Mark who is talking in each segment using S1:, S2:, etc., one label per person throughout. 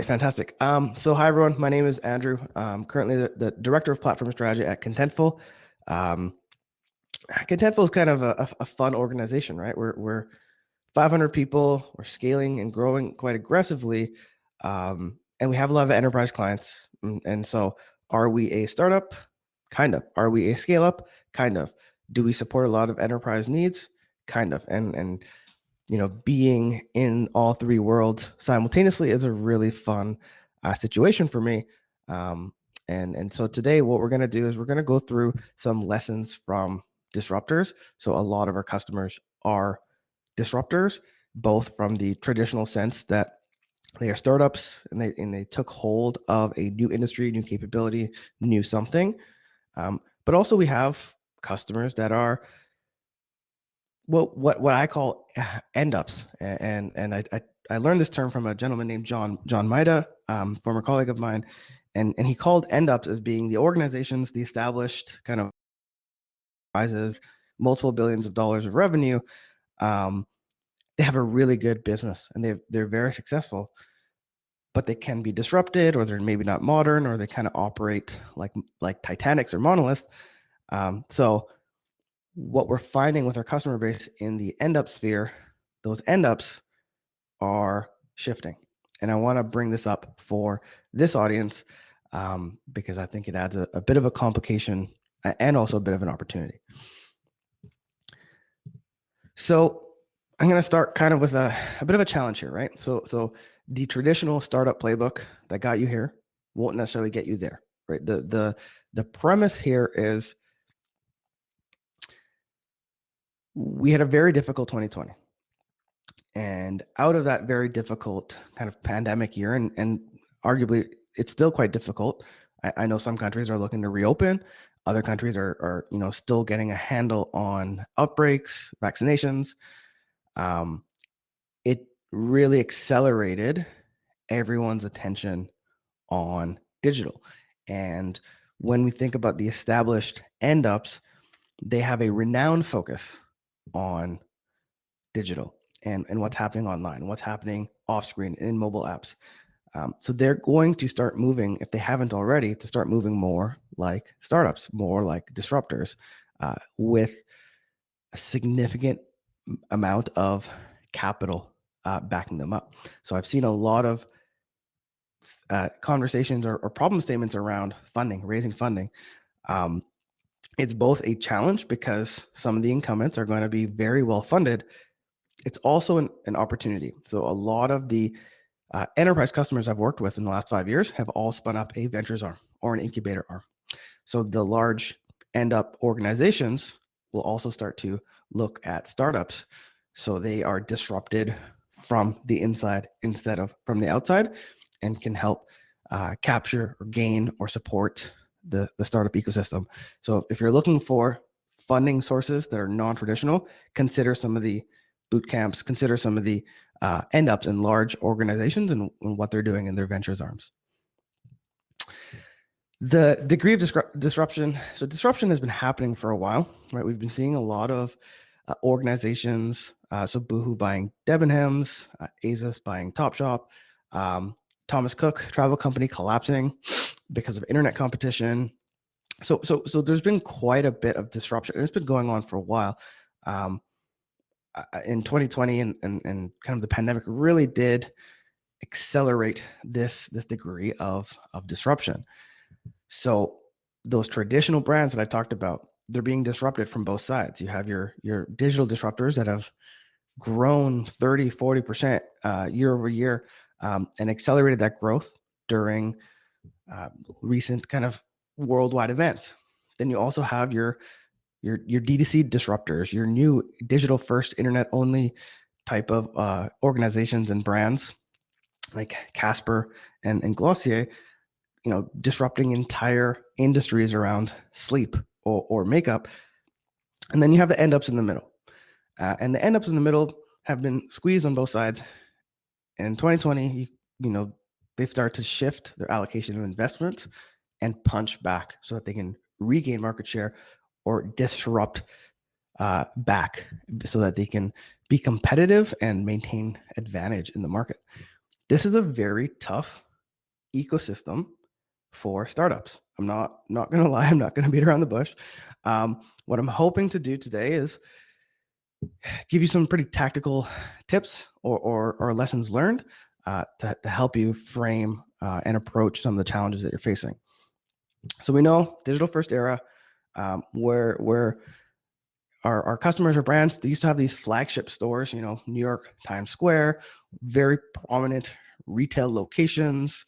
S1: right, fantastic. So hi everyone, my name is Andrew. I'm currently the Director of Platform Strategy at Contentful. Um, Contentful is kind of a fun organization, right? We're 500 people, we're scaling and growing quite aggressively, and we have a lot of enterprise clients. And so are we a startup? Kind of. Are we a scale up? Kind of. Do we support a lot of enterprise needs? Kind of. And being in all three worlds simultaneously is a really fun situation for me. And so today, what we're going to do is we're going to go through some lessons from disruptors. So a lot of our customers are disruptors, both from the traditional sense that they are startups and they took hold of a new industry, new capability, new something. But also we have customers that are what I call end ups, and I learned this term from a gentleman named John Maida, former colleague of mine, and he called end ups as being the organizations, the established kind of rises, multiple billions of dollars of revenue. They have a really good business and they're very successful, but they can be disrupted, or they're maybe not modern, or they kind of operate like Titanics or monoliths. So what we're finding with our customer base in the end up sphere, those end ups are shifting. And I want to bring this up for this audience because I think it adds a bit of a complication and also a bit of an opportunity. So I'm going to start kind of with a bit of a challenge here, right? So the traditional startup playbook that got you here won't necessarily get you there, right? The premise here is we had a very difficult 2020. And out of that very difficult kind of pandemic year, and arguably it's still quite difficult. I know some countries are looking to reopen. Other countries are still getting a handle on outbreaks, vaccinations. It really accelerated everyone's attention on digital. And when we think about the established end ups, they have a renowned focus on digital and what's happening online, what's happening off screen in mobile apps. So they're going to start moving, if they haven't already, to start moving more like startups, more like disruptors, with a significant amount of capital backing them up. So I've seen a lot of conversations or problem statements around funding, raising funding. It's both a challenge because some of the incumbents are going to be very well funded. It's also an opportunity. So a lot of the enterprise customers I've worked with in the last 5 years have all spun up a ventures arm or an incubator arm. So the large end up organizations will also start to look at startups. So they are disrupted from the inside instead of from the outside, and can help capture or gain or support the startup ecosystem. So if you're looking for funding sources that are non-traditional, consider some of the boot camps, consider some of the end ups in large organizations and what they're doing in their ventures arms. The degree of disruption. So disruption has been happening for a while, right? We've been seeing a lot of organizations. So Boohoo buying Debenhams, Asus buying Topshop, Thomas Cook travel company collapsing because of internet competition. So there's been quite a bit of disruption, and it's been going on for a while. In 2020 and kind of the pandemic really did accelerate this degree of disruption. So those traditional brands that I talked about, they're being disrupted from both sides. You have your digital disruptors that have grown 30, 40% year over year, and accelerated that growth during recent kind of worldwide events. Then you also have your D2C disruptors, your new digital first internet only type of organizations and brands like Casper and Glossier, disrupting entire industries around sleep or makeup. And then you have the end ups in the middle. And the end ups in the middle have been squeezed on both sides. And in 2020, they've started to shift their allocation of investment and punch back so that they can regain market share or disrupt back so that they can be competitive and maintain advantage in the market. This is a very tough ecosystem for startups. I'm not going to lie. I'm not going to beat around the bush. What I'm hoping to do today is give you some pretty tactical tips or lessons learned to help you frame and approach some of the challenges that you're facing. So we know digital first era, where our customers or brands, they used to have these flagship stores, New York, Times Square, very prominent retail locations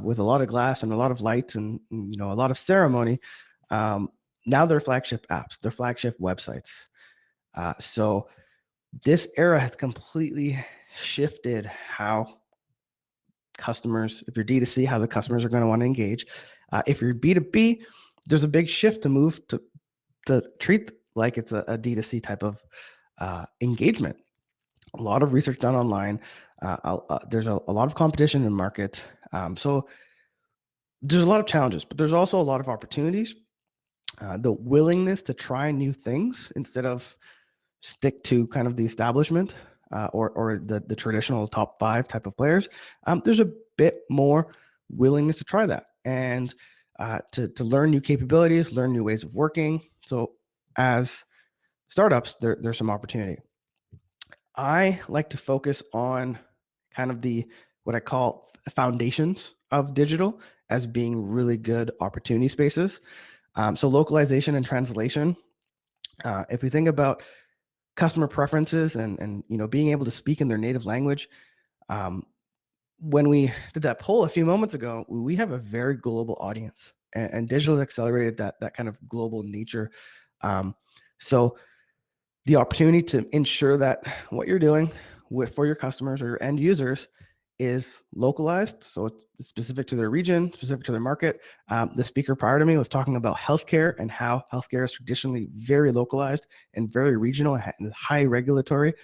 S1: with a lot of glass and a lot of lights and a lot of ceremony. Now they're flagship apps, they're flagship websites. So this era has completely shifted how customers, if you're D2C, how the customers are going to want to engage. If you're B2B, there's a big shift to move to treat like it's a D2C type of engagement. A lot of research done online. There's a lot of competition in the market. So there's a lot of challenges, but there's also a lot of opportunities. The willingness to try new things instead of stick to kind of the establishment or the traditional top 5 type of players. There's a bit more willingness to try that and to learn new capabilities, learn new ways of working. So as startups, there's some opportunity. I like to focus on kind of what I call foundations of digital as being really good opportunity spaces. So localization and translation. If we think about customer preferences and being able to speak in their native language, when we did that poll a few moments ago, we have a very global audience, and digital has accelerated that kind of global nature. So the opportunity to ensure that what you're doing for your customers or your end users is localized, so it's specific to their region, specific to their market. The speaker prior to me was talking about healthcare and how healthcare is traditionally very localized and very regional and high regulatory.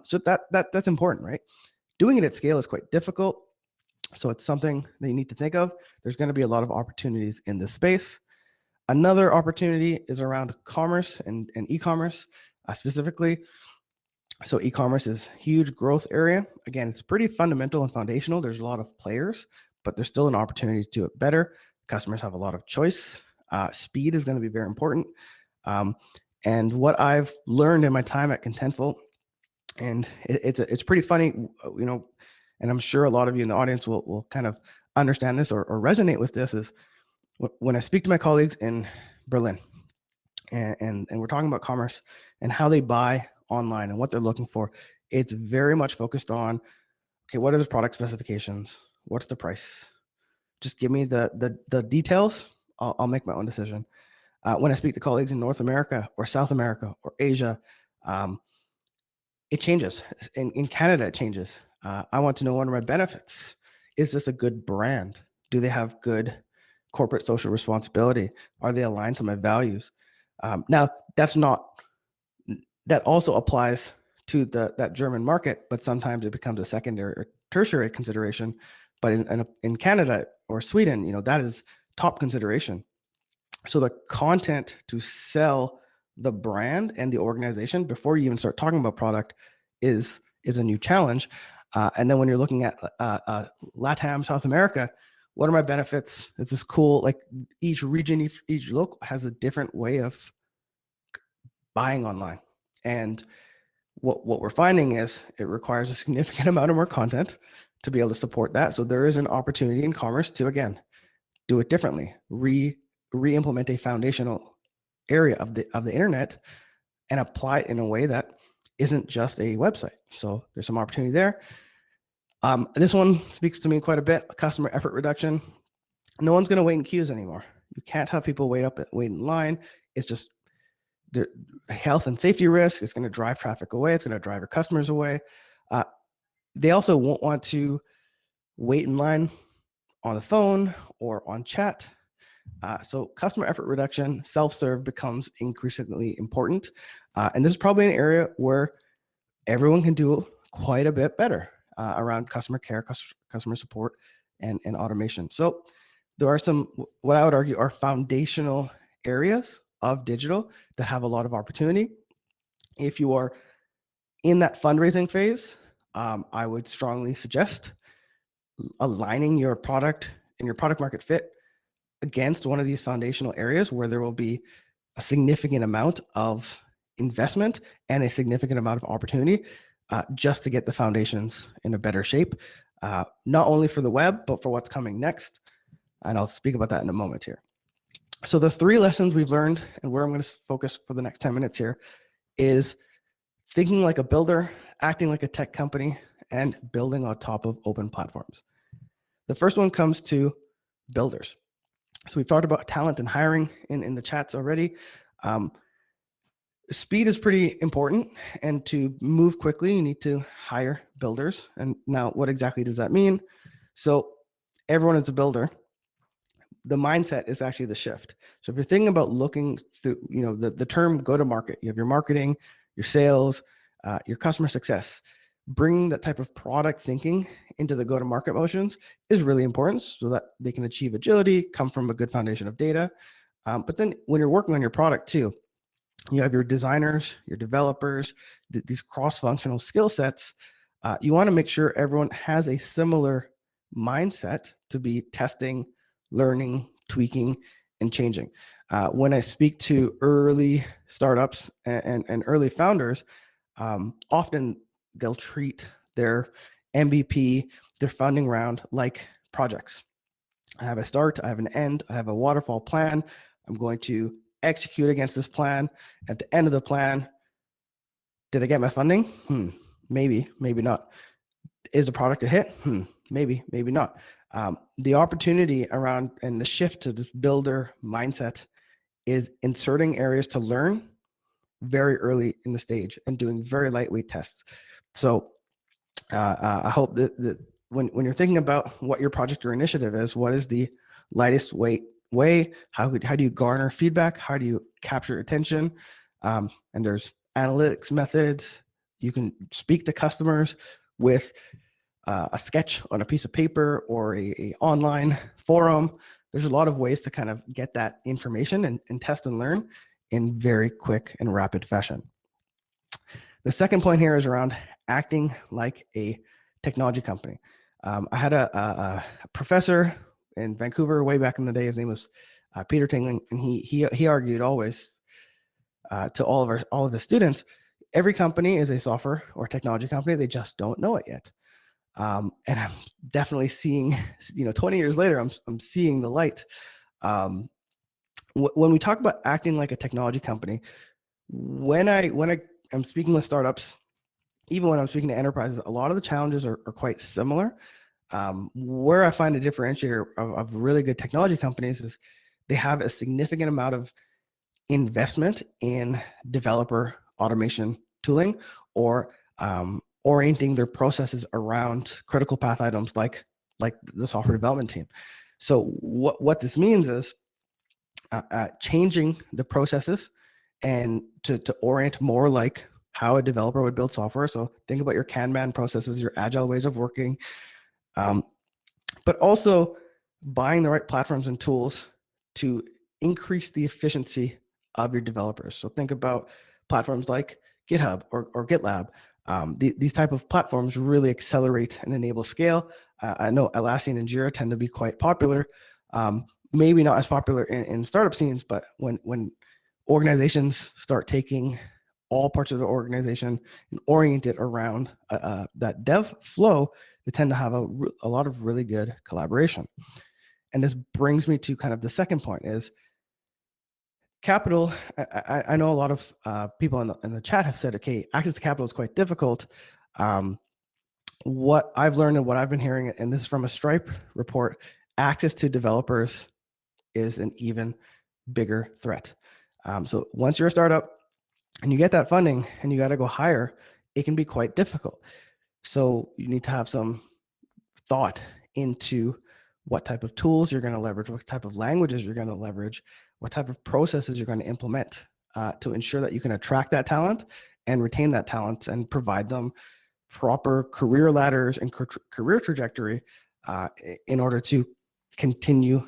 S1: So that's important, right? Doing it at scale is quite difficult, so it's something that you need to think of. There's going to be a lot of opportunities in this space. Another opportunity is around commerce and e-commerce specifically. So e-commerce is a huge growth area. Again, it's pretty fundamental and foundational. There's a lot of players, but there's still an opportunity to do it better. Customers have a lot of choice. Speed is going to be very important. And what I've learned in my time at Contentful, and it's pretty funny, and I'm sure a lot of you in the audience will kind of understand this or resonate with this, is when I speak to my colleagues in Berlin, and we're talking about commerce and how they buy online and what they're looking for, it's very much focused on, okay, what are the product specifications? What's the price? Just give me the details. I'll make my own decision. When I speak to colleagues in North America or South America or Asia, it changes. In Canada, it changes. I want to know, what are my benefits? Is this a good brand? Do they have good corporate social responsibility? Are they aligned to my values? Now, that also applies to that German market, but sometimes it becomes a secondary or tertiary consideration. But in Canada or Sweden, that is top consideration. So the content to sell the brand and the organization before you even start talking about product is a new challenge. And then when you're looking at LATAM, South America, what are my benefits? It's this cool, like each region, each local has a different way of buying online. And what we're finding is it requires a significant amount of more content to be able to support that. So there is an opportunity in commerce to, again, do it differently, re-implement a foundational area of the internet and apply it in a way that isn't just a website. So there's some opportunity there. This one speaks to me quite a bit. Customer effort reduction. No one's going to wait in queues anymore. You can't have people wait in line. It's just the health and safety risk. It's going to drive traffic away. It's going to drive your customers away. They also won't want to wait in line on the phone or on chat. So customer effort reduction, self-serve becomes increasingly important. And this is probably an area where everyone can do quite a bit better around customer care, customer support, and automation. So there are some, what I would argue, are foundational areas of digital that have a lot of opportunity. If you are in that fundraising phase, I would strongly suggest aligning your product and your product market fit against one of these foundational areas where there will be a significant amount of investment and a significant amount of opportunity just to get the foundations in a better shape, not only for the web, but for what's coming next. And I'll speak about that in a moment here. So the 3 lessons we've learned and where I'm going to focus for the next 10 minutes here is thinking like a builder, acting like a tech company, and building on top of open platforms. The first one comes to builders. So we've talked about talent and hiring in the chats already. Speed is pretty important, and to move quickly, you need to hire builders. And now, what exactly does that mean? So everyone is a builder. The mindset is actually the shift. So if you're thinking about looking through, the term go-to-market, you have your marketing, your sales, your customer success. Bringing that type of product thinking into the go-to-market motions is really important so that they can achieve agility, come from a good foundation of data. But then when you're working on your product too, you have your designers, your developers, these cross-functional skill sets. You want to make sure everyone has a similar mindset to be testing, learning, tweaking, and changing. When I speak to early startups and early founders, often they'll treat their MVP, their funding round, like projects. I have a start, I have an end, I have a waterfall plan. I'm going to execute against this plan. At the end of the plan, did I get my funding? Maybe, maybe not. Is the product a hit? Maybe, maybe not. The opportunity around and the shift to this builder mindset is inserting areas to learn very early in the stage and doing very lightweight tests. So I hope that when you're thinking about what your project or initiative is, what is the lightest weight way? How do you garner feedback? How do you capture attention? And there's analytics methods. You can speak to customers with a sketch on a piece of paper or a online forum. There's a lot of ways to kind of get that information and test and learn in very quick and rapid fashion. The second point here is around acting like a technology company. I had a professor in Vancouver way back in the day. His name was Peter Tingling, and he argued always to all of his students, every company is a software or technology company. They just don't know it yet. And I'm definitely seeing, 20 years later, I'm seeing the light. When we talk about acting like a technology company, when I'm speaking with startups, even when I'm speaking to enterprises, a lot of the challenges are quite similar. Where I find a differentiator of really good technology companies is they have a significant amount of investment in developer automation tooling or orienting their processes around critical path items like the software development team. So what this means is changing the processes and to orient more like how a developer would build software. So think about your Kanban processes, your agile ways of working, but also buying the right platforms and tools to increase the efficiency of your developers. So think about platforms like GitHub or GitLab. These type of platforms really accelerate and enable scale. I know Atlassian and Jira tend to be quite popular. Maybe not as popular in startup scenes, but when organizations start taking all parts of the organization and orient it around that dev flow, they tend to have a lot of really good collaboration. And this brings me to kind of the second point is capital. I know a lot of people in the chat have said, okay, access to capital is quite difficult. What I've learned and what I've been hearing, and this is from a Stripe report, access to developers is an even bigger threat. So once you're a startup and you get that funding and you got to go hire, it can be quite difficult. So you need to have some thought into what type of tools you're going to leverage, what type of languages you're going to leverage, what type of processes you're going to implement to ensure that you can attract that talent and retain that talent and provide them proper career ladders and career trajectory in order to continue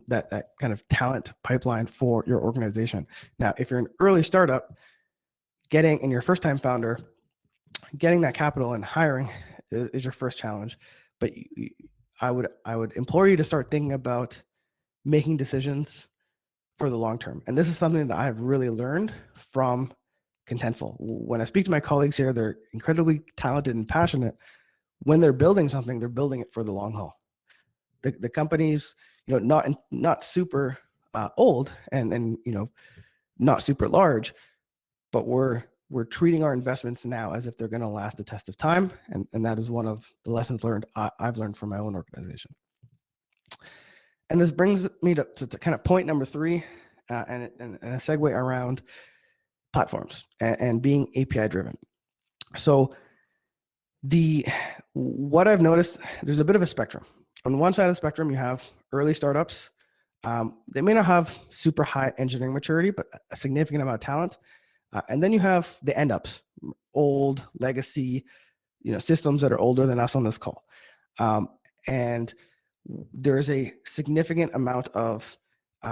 S1: that kind of talent pipeline for your organization. Now, if you're an early startup, and you're a first-time founder, getting that capital and hiring is your first challenge. but I would implore you to start thinking about making decisions for the long term. And this is something that I've really learned from Contentful. When I speak to my colleagues here, they're incredibly talented and passionate. When they're building something, they're building it for the long haul. The company's, not super old and not super large, but we're treating our investments now as if they're going to last the test of time, and that is one of the lessons learned I've learned from my own organization. And this brings me to kind of point number 3, and a segue around platforms and being API driven. So what I've noticed, there's a bit of a spectrum. On one side of the spectrum, you have early startups. They may not have super high engineering maturity, but a significant amount of talent. And then you have the end ups, old legacy, systems that are older than us on this call. And there is a significant amount of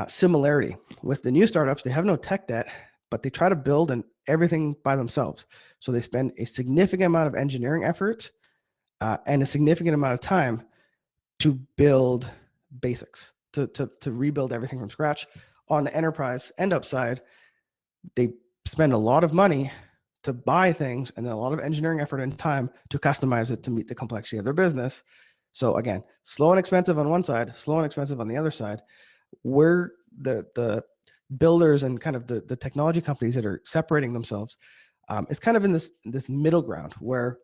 S1: similarity with the new startups. They have no tech debt, but they try to build everything by themselves. So they spend a significant amount of engineering effort and a significant amount of time to build basics, to rebuild everything from scratch. On the enterprise end up side, they spend a lot of money to buy things and then a lot of engineering effort and time to customize it to meet the complexity of their business. So again, slow and expensive on one side, slow and expensive on the other side. We're the builders and kind of the technology companies that are separating themselves. It's kind of in this middle ground where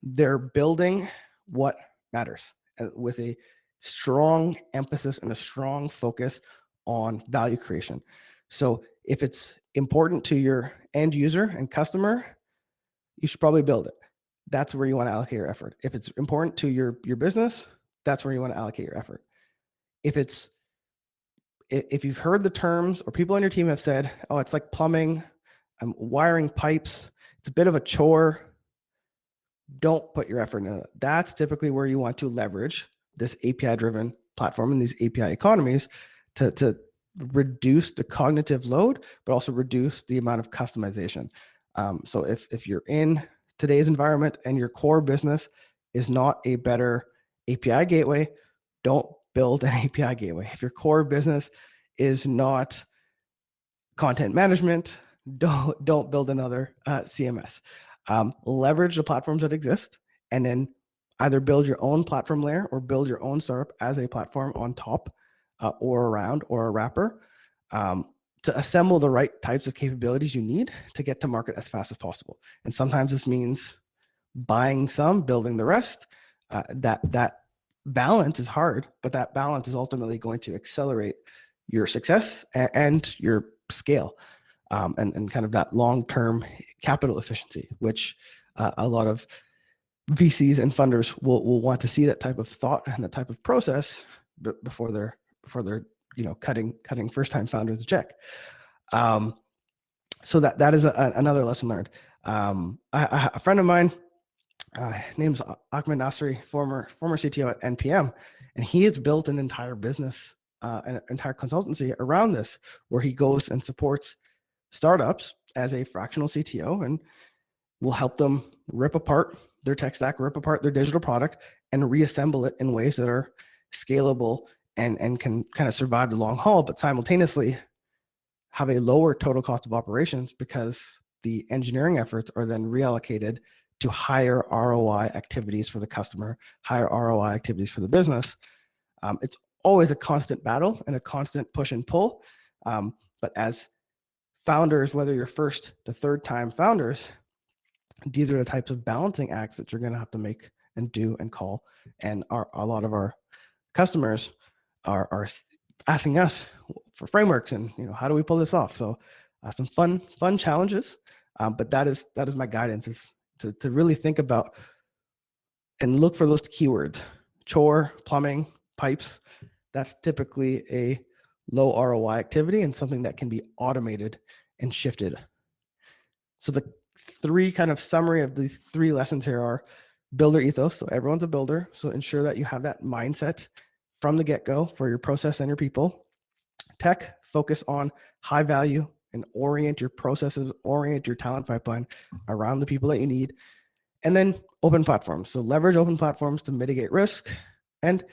S1: they're building what matters with a strong emphasis and a strong focus on value creation. So if it's important to your end user and customer, you should probably build it. That's where you want to allocate your effort. If it's important to your business, that's where you want to allocate your effort. If you've heard the terms or people on your team have said, oh, it's like plumbing, I'm wiring pipes, it's a bit of a chore, don't put your effort into it. That's typically where you want to leverage this API-driven platform and these API economies to reduce the cognitive load, but also reduce the amount of customization. So if you're in today's environment and your core business is not a better API gateway, don't build an API gateway. If your core business is not content management, don't build another CMS. Leverage the platforms that exist and then either build your own platform layer or build your own startup as a platform on top or around or a wrapper to assemble the right types of capabilities you need to get to market as fast as possible. And sometimes this means buying some, building the rest. That balance is hard, but that balance is ultimately going to accelerate your success and your scale and kind of that long-term capital efficiency, which a lot of VCs and funders will want to see that type of thought and that type of process before they're cutting first-time founders a check. So that is another lesson learned. A friend of mine, name's Ahmed Nasri, former CTO at NPM, and he has built an entire business, an entire consultancy around this, where he goes and supports startups as a fractional CTO and will help them rip apart their tech stack, rip apart their digital product, and reassemble it in ways that are scalable and can kind of survive the long haul, but simultaneously have a lower total cost of operations because the engineering efforts are then reallocated to higher ROI activities for the customer, higher ROI activities for the business. It's always a constant battle and a constant push and pull. But as founders, whether you're first to third time founders, these are the types of balancing acts that you're going to have to make and do and call. And a lot of our customers are asking us for frameworks and how do we pull this off? So some fun challenges, but that is my guidance, is to really think about and look for those keywords: chore, plumbing, pipes. That's typically a low ROI activity and something that can be automated and shifted. So the three kind of summary of these three lessons here are builder ethos. So everyone's a builder. So ensure that you have that mindset from the get-go for your process and your people. Tech, focus on high value and orient your processes, orient your talent pipeline around the people that you need. And then open platforms. So leverage open platforms to mitigate risk. And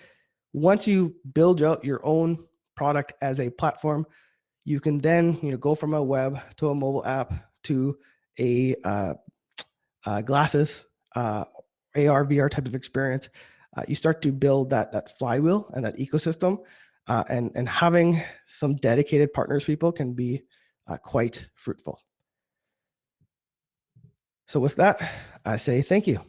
S1: once you build out your own product as a platform, you can then go from a web to a mobile app to a glasses, AR, VR type of experience. You start to build that flywheel and that ecosystem, and having some dedicated partners people can be quite fruitful. So with that, I say thank you.